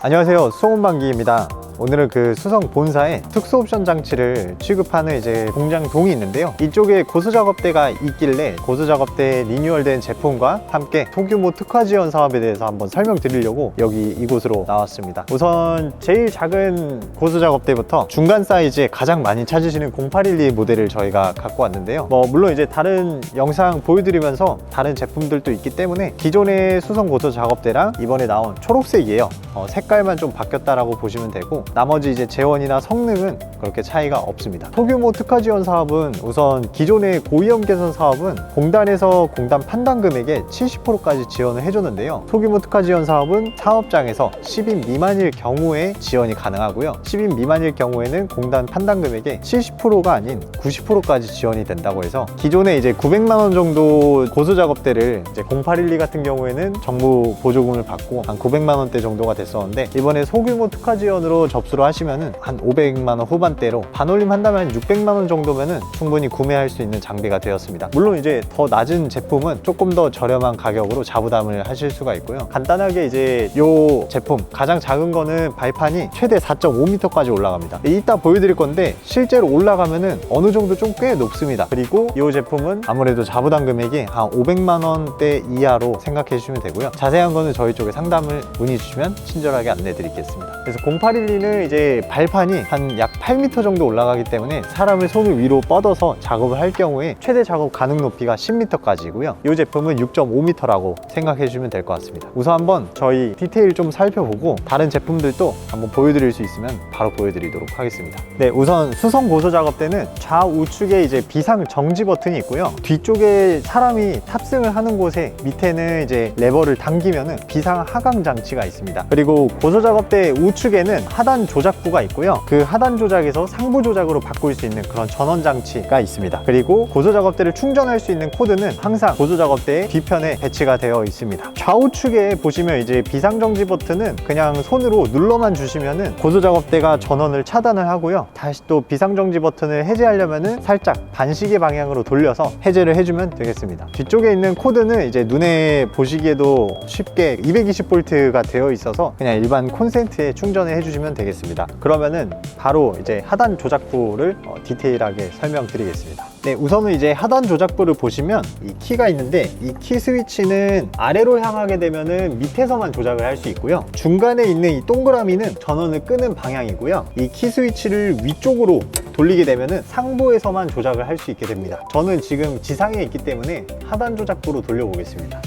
안녕하세요, 수성운반기입니다. 오늘은 그 수성 본사에 특수 옵션 장치를 취급하는 이제 공장동이 있는데요. 이쪽에 고수작업대가 있길래 고수작업대 리뉴얼된 제품과 함께 소규모 특화 지원 사업에 대해서 한번 설명드리려고 여기 이곳으로 나왔습니다. 우선 제일 작은 고수작업대부터 중간 사이즈에 가장 많이 찾으시는 0812 모델을 저희가 갖고 왔는데요. 물론 이제 다른 영상 보여드리면서 다른 제품들도 있기 때문에 기존의 수성 고수작업대랑 이번에 나온 초록색이에요. 색깔만 좀 바뀌었다라고 보시면 되고, 나머지 이제 재원이나 성능은 그렇게 차이가 없습니다. 소규모 특화 지원 사업은 우선 기존의 고위험 개선 사업은 공단에서 공단 판단 금액의 70%까지 지원을 해줬는데요. 소규모 특화 지원 사업은 사업장에서 10인 미만일 경우에 지원이 가능하고요. 10인 미만일 경우에는 공단 판단 금액의 70%가 아닌 90%까지 지원이 된다고 해서 기존에 이제 900만 원 정도 고수 작업대를 이제 0812 같은 경우에는 정부 보조금을 받고 한 900만 원대 정도가 됐었는데, 이번에 소규모 특화 지원으로 접수를 하시면은 한 500만 원 후반대로 반올림 한다면 600만 원 정도면은 충분히 구매할 수 있는 장비가 되었습니다. 물론 이제 더 낮은 제품은 조금 더 저렴한 가격으로 자부담을 하실 수가 있고요. 간단하게 이제 이 제품 가장 작은 거는 발판이 최대 4.5m까지 올라갑니다. 이따 보여드릴 건데 실제로 올라가면은 어느 정도 좀 꽤 높습니다. 그리고 이 제품은 아무래도 자부담 금액이 한 500만 원대 이하로 생각해 주시면 되고요. 자세한 거는 저희 쪽에 상담을 문의 주시면 친절하게 안내 드리겠습니다. 그래서 0812는 이제 발판이 한 약 8m 정도 올라가기 때문에 사람을 손을 위로 뻗어서 작업을 할 경우에 최대 작업 가능 높이가 10m까지고요. 이 제품은 6.5m라고 생각해 주시면 될 것 같습니다. 우선 한번 저희 디테일 좀 살펴보고 다른 제품들도 한번 보여드릴 수 있으면 바로 보여드리도록 하겠습니다. 네, 우선 수성 고소 작업대는 좌우측에 이제 비상 정지 버튼이 있고요. 뒤쪽에 사람이 탑승을 하는 곳에 밑에는 이제 레버를 당기면은 비상 하강 장치가 있습니다. 그리고 고소 작업대 우측에는 하단 조작부가 있고요. 그 하단 조작에서 상부 조작으로 바꿀 수 있는 그런 전원 장치가 있습니다. 그리고 고소 작업대를 충전할 수 있는 코드는 항상 고소 작업대의 뒤편에 배치가 되어 있습니다. 좌우측에 보시면 이제 비상정지 버튼은 그냥 손으로 눌러만 주시면은 고소 작업대가 전원을 차단을 하고요. 다시 또 비상정지 버튼을 해제하려면은 살짝 반시계 방향으로 돌려서 해제를 해주면 되겠습니다. 뒤쪽에 있는 코드는 이제 눈에 보시기에도 쉽게 220V가 되어 있어서 그냥 일반 콘센트에 충전을 해주시면 되겠습니다. 그러면은 바로 이제 하단 조작부를 디테일하게 설명드리겠습니다. 네, 우선은 이제 하단 조작부를 보시면 이 키가 있는데, 이 키 스위치는 아래로 향하게 되면은 밑에서만 조작을 할 수 있고요. 중간에 있는 이 동그라미는 전원을 끄는 방향이고요. 이 키 스위치를 위쪽으로 돌리게 되면은 상부에서만 조작을 할 수 있게 됩니다. 저는 지금 지상에 있기 때문에 하단 조작부로 돌려보겠습니다.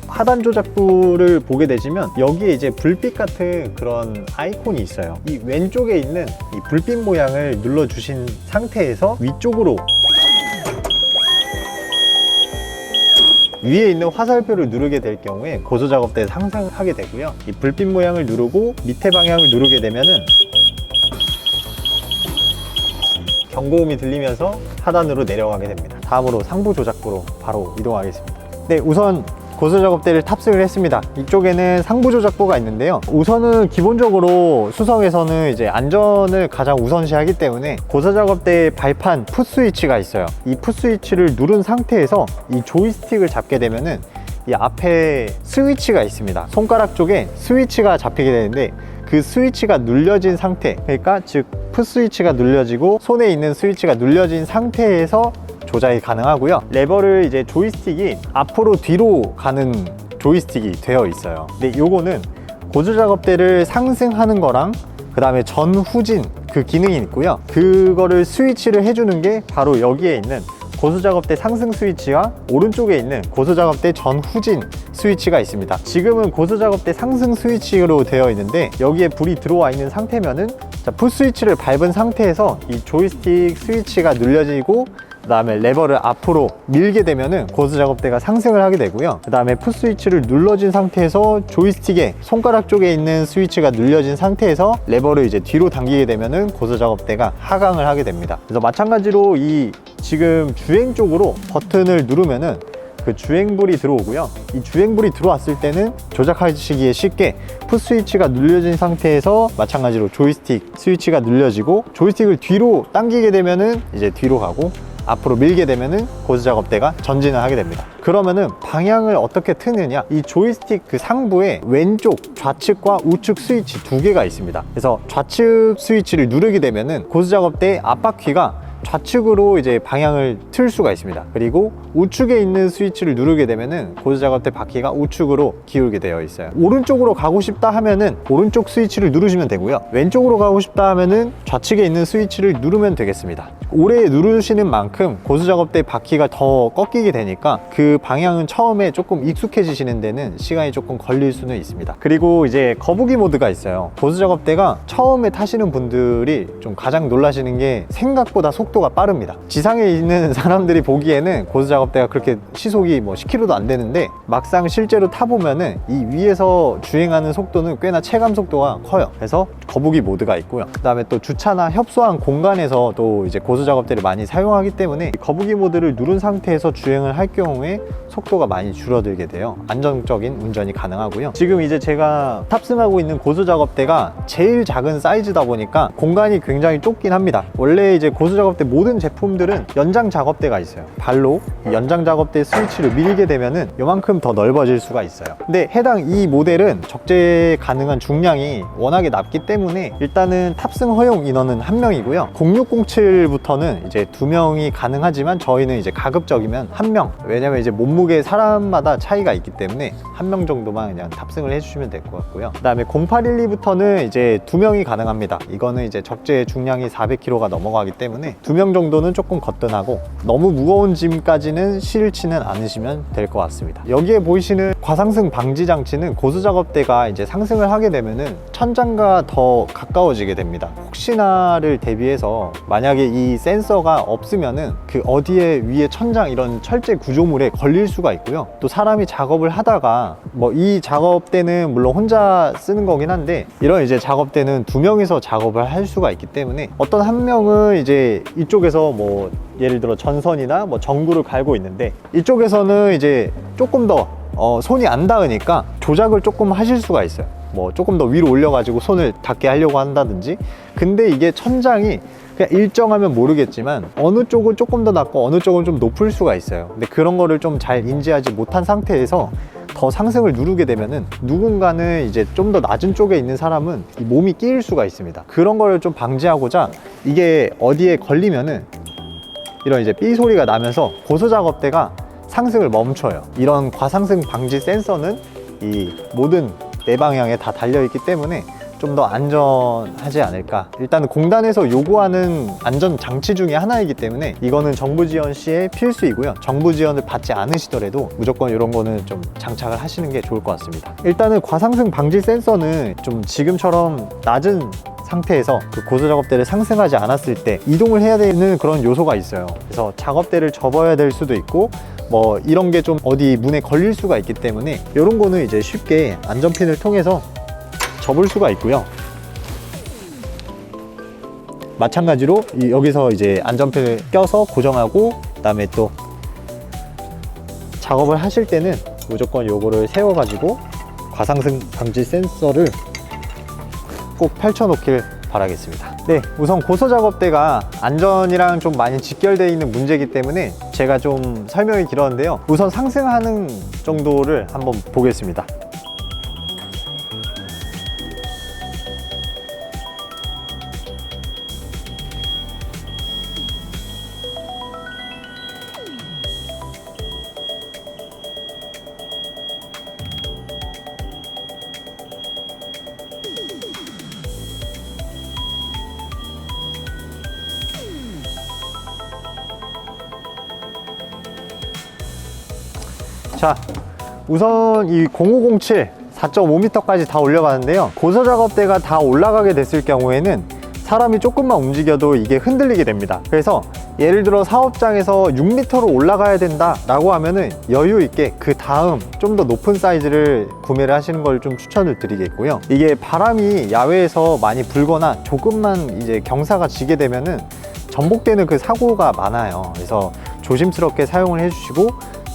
하단 조작부를 보게 되시면 여기에 이제 불빛 같은 그런 아이콘이 있어요. 이 왼쪽에 있는 이 불빛 모양을 눌러주신 상태에서 위쪽으로 위에 있는 화살표를 누르게 될 경우에 고소 작업대에 상승하게 되고요. 이 불빛 모양을 누르고 밑에 방향을 누르게 되면은 경고음이 들리면서 하단으로 내려가게 됩니다. 다음으로 상부 조작부로 바로 이동하겠습니다. 네, 우선 고소 작업대를 탑승을 했습니다. 이쪽에는 상부 조작부가 있는데요. 우선은 기본적으로 수성에서는 이제 안전을 가장 우선시하기 때문에 고소 작업대의 발판 풋 스위치가 있어요. 이 풋 스위치를 누른 상태에서 이 조이스틱을 잡게 되면은 이 앞에 스위치가 있습니다. 손가락 쪽에 스위치가 잡히게 되는데, 그 스위치가 눌려진 상태, 그러니까 즉 풋 스위치가 눌려지고 손에 있는 스위치가 눌려진 상태에서 조작이 가능하고요. 레버를 이제 조이스틱이 앞으로 뒤로 가는 조이스틱이 되어 있어요. 근데 요거는 고수 작업대를 상승하는 거랑 그 다음에 전후진 그 기능이 있고요. 그거를 스위치를 해주는 게 바로 여기에 있는 고수 작업대 상승 스위치와 오른쪽에 있는 고수 작업대 전후진 스위치가 있습니다. 지금은 고수 작업대 상승 스위치로 되어 있는데, 여기에 불이 들어와 있는 상태면은 풋 스위치를 밟은 상태에서 이 조이스틱 스위치가 눌려지고 그 다음에 레버를 앞으로 밀게 되면은 고수 작업대가 상승을 하게 되고요. 그 다음에 풋 스위치를 눌러진 상태에서 조이스틱에 손가락 쪽에 있는 스위치가 눌려진 상태에서 레버를 이제 뒤로 당기게 되면은 고수 작업대가 하강을 하게 됩니다. 그래서 마찬가지로 이 지금 주행 쪽으로 버튼을 누르면은 그 주행불이 들어오고요. 이 주행불이 들어왔을 때는 조작하시기에 쉽게 풋 스위치가 눌려진 상태에서 마찬가지로 조이스틱 스위치가 눌려지고, 조이스틱을 뒤로 당기게 되면은 이제 뒤로 가고, 앞으로 밀게 되면은 고수 작업대가 전진을 하게 됩니다. 그러면은 방향을 어떻게 트느냐, 이 조이스틱 그 상부에 왼쪽 좌측과 우측 스위치 두 개가 있습니다. 그래서 좌측 스위치를 누르게 되면은 고수 작업대 앞바퀴가 좌측으로 이제 방향을 틀 수가 있습니다. 그리고 우측에 있는 스위치를 누르게 되면은 고수 작업대 바퀴가 우측으로 기울게 되어 있어요. 오른쪽으로 가고 싶다 하면은 오른쪽 스위치를 누르시면 되고요. 왼쪽으로 가고 싶다 하면은 좌측에 있는 스위치를 누르면 되겠습니다. 오래 누르시는 만큼 고수 작업대 바퀴가 더 꺾이게 되니까 그 방향은 처음에 조금 익숙해지시는 데는 시간이 조금 걸릴 수는 있습니다. 그리고 이제 거북이 모드가 있어요. 고수 작업대가 처음에 타시는 분들이 좀 가장 놀라시는 게 생각보다 속도가 빠릅니다. 지상에 있는 사람들이 보기에는 고수 작업대가 그렇게 시속이 뭐 10km도 안 되는데 막상 실제로 타보면은 이 위에서 주행하는 속도는 꽤나 체감 속도가 커요. 그래서 거북이 모드가 있고요. 그 다음에 또 주차나 협소한 공간에서 또 이제 고수 작업대를 많이 사용하기 때문에 거북이 모드를 누른 상태에서 주행을 할 경우에 속도가 많이 줄어들게 돼요. 안정적인 운전이 가능하고요. 지금 이제 제가 탑승하고 있는 고수 작업대가 제일 작은 사이즈다 보니까 공간이 굉장히 좁긴 합니다. 원래 이제 고수 작업대 모든 제품들은 연장 작업대가 있어요. 발로 연장 작업대 스위치를 밀게 되면은 요만큼 더 넓어질 수가 있어요. 근데 해당 이 모델은 적재 가능한 중량이 워낙에 낮기 때문에 일단은 탑승 허용 인원은 1명이고요 0607부터는 이제 2명이 가능하지만 저희는 이제 가급적이면 1명, 왜냐면 이제 몸무게 사람마다 차이가 있기 때문에 1명 정도만 그냥 탑승을 해주시면 될 것 같고요. 그 다음에 0812부터는 이제 2명이 가능합니다. 이거는 이제 적재 중량이 400kg가 넘어가기 때문에 2명 정도는 조금 거뜬하고 너무 무거운 짐까지는 실지는 않으시면 될 것 같습니다. 여기에 보이시는 과상승 방지 장치는 고수 작업대가 이제 상승을 하게 되면은 천장과 더 가까워지게 됩니다. 혹시나를 대비해서 만약에 이 센서가 없으면은 그 어디에 위에 천장 이런 철제 구조물에 걸릴 수가 있고요. 또 사람이 작업을 하다가 뭐 이 작업대는 물론 혼자 쓰는 거긴 한데 이런 이제 작업대는 2명이서 작업을 할 수가 있기 때문에 어떤 한 명은 이제 이쪽에서 뭐 예를 들어 전선이나 뭐 전구를 갈고 있는데 이쪽에서는 이제 조금 더 손이 안 닿으니까 조작을 조금 하실 수가 있어요. 뭐 조금 더 위로 올려가지고 손을 닿게 하려고 한다든지. 근데 이게 천장이 그냥 일정하면 모르겠지만 어느 쪽은 조금 더 낮고 어느 쪽은 좀 높을 수가 있어요. 근데 그런 거를 좀 잘 인지하지 못한 상태에서 더 상승을 누르게 되면은 누군가는 이제 좀 더 낮은 쪽에 있는 사람은 이 몸이 끼일 수가 있습니다. 그런 거를 좀 방지하고자 이게 어디에 걸리면은 이런 이제 삐 소리가 나면서 고수 작업대가 상승을 멈춰요. 이런 과상승 방지 센서는 이 모든 네 방향에 다 달려 있기 때문에 좀 더 안전하지 않을까. 일단 공단에서 요구하는 안전 장치 중에 하나이기 때문에 이거는 정부 지원 시에 필수이고요. 정부 지원을 받지 않으시더라도 무조건 이런 거는 좀 장착을 하시는 게 좋을 것 같습니다. 일단은 과상승 방지 센서는 좀 지금처럼 낮은 상태에서 그 고수 작업대를 상승하지 않았을 때 이동을 해야 되는 그런 요소가 있어요. 그래서 작업대를 접어야 될 수도 있고 뭐 이런 게 좀 어디 문에 걸릴 수가 있기 때문에 이런 거는 이제 쉽게 안전핀을 통해서 접을 수가 있고요. 마찬가지로 여기서 이제 안전핀을 껴서 고정하고 그다음에 또 작업을 하실 때는 무조건 요거를 세워 가지고 과상승 방지 센서를 꼭 펼쳐 놓길 바라겠습니다. 네, 우선 고수 작업대가 안전이랑 좀 많이 직결되어 있는 문제이기 때문에 제가 좀 설명이 길었는데요. 우선 상승하는 정도를 한번 보겠습니다. 자, 우선 이 0507 4.5m까지 다 올려가는데요. 고수 작업대가 다 올라가게 됐을 경우에는 사람이 조금만 움직여도 이게 흔들리게 됩니다. 그래서 예를 들어 사업장에서 6m로 올라가야 된다 라고 하면은 여유 있게 그 다음 좀 더 높은 사이즈를 구매를 하시는 걸 좀 추천을 드리겠고요. 이게 바람이 야외에서 많이 불거나 조금만 이제 경사가 지게 되면은 전복되는 그 사고가 많아요. 그래서 조심스럽게 사용을 해주시고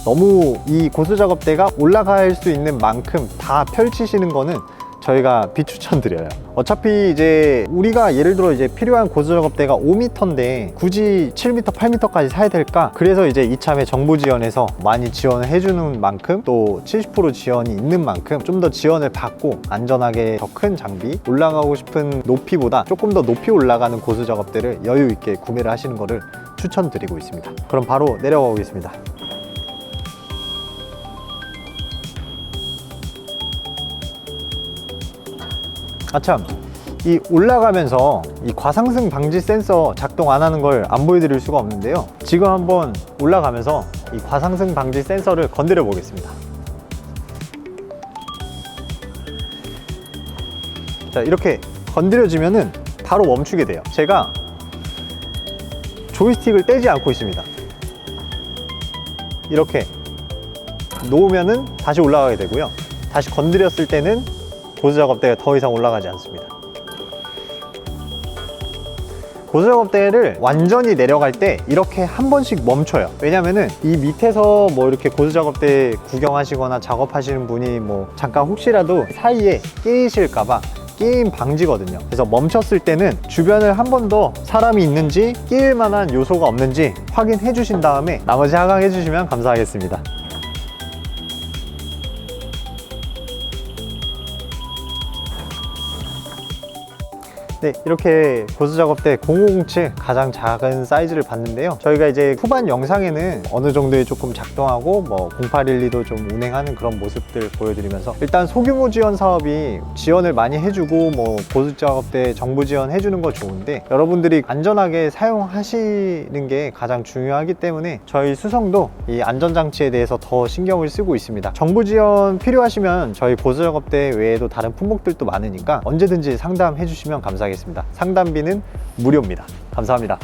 너무 이 고수 작업대가 올라갈 수 있는 만큼 다 펼치시는 거는 저희가 비추천드려요. 어차피 이제 우리가 예를 들어 이제 필요한 고수작업대가 5m인데 굳이 7m, 8m까지 사야 될까? 그래서 이제 이참에 정부 지원에서 많이 지원을 해주는 만큼 또 70% 지원이 있는 만큼 좀 더 지원을 받고 안전하게 더 큰 장비, 올라가고 싶은 높이보다 조금 더 높이 올라가는 고수작업대를 여유 있게 구매를 하시는 거를 추천드리고 있습니다. 그럼 바로 내려가 보겠습니다. 아참, 이 올라가면서 이 과상승 방지 센서 작동 안 하는 걸 안 보여드릴 수가 없는데요. 지금 한번 올라가면서 이 과상승 방지 센서를 건드려 보겠습니다. 자, 이렇게 건드려지면은 바로 멈추게 돼요. 제가 조이스틱을 떼지 않고 있습니다. 이렇게 놓으면은 다시 올라가게 되고요. 다시 건드렸을 때는 고수작업대가 더 이상 올라가지 않습니다. 고수작업대를 완전히 내려갈 때 이렇게 한 번씩 멈춰요. 왜냐면은 이 밑에서 뭐 이렇게 고수작업대 구경하시거나 작업하시는 분이 뭐 잠깐 혹시라도 사이에 끼이실까봐 끼임 방지거든요. 그래서 멈췄을 때는 주변을 한 번 더 사람이 있는지 끼일 만한 요소가 없는지 확인해 주신 다음에 나머지 하강해 주시면 감사하겠습니다. 네, 이렇게 고수작업대 0007 가장 작은 사이즈를 봤는데요. 저희가 이제 후반 영상에는 어느 정도에 조금 작동하고 뭐 0812도 좀 운행하는 그런 모습들 보여드리면서 일단 소규모 지원 사업이 지원을 많이 해주고 뭐 고수작업대 정부 지원 해주는 거 좋은데 여러분들이 안전하게 사용하시는 게 가장 중요하기 때문에 저희 수성도 이 안전장치에 대해서 더 신경을 쓰고 있습니다. 정부 지원 필요하시면 저희 고수작업대 외에도 다른 품목들도 많으니까 언제든지 상담해 주시면 감사하겠습니다. 상담비는 무료입니다. 감사합니다.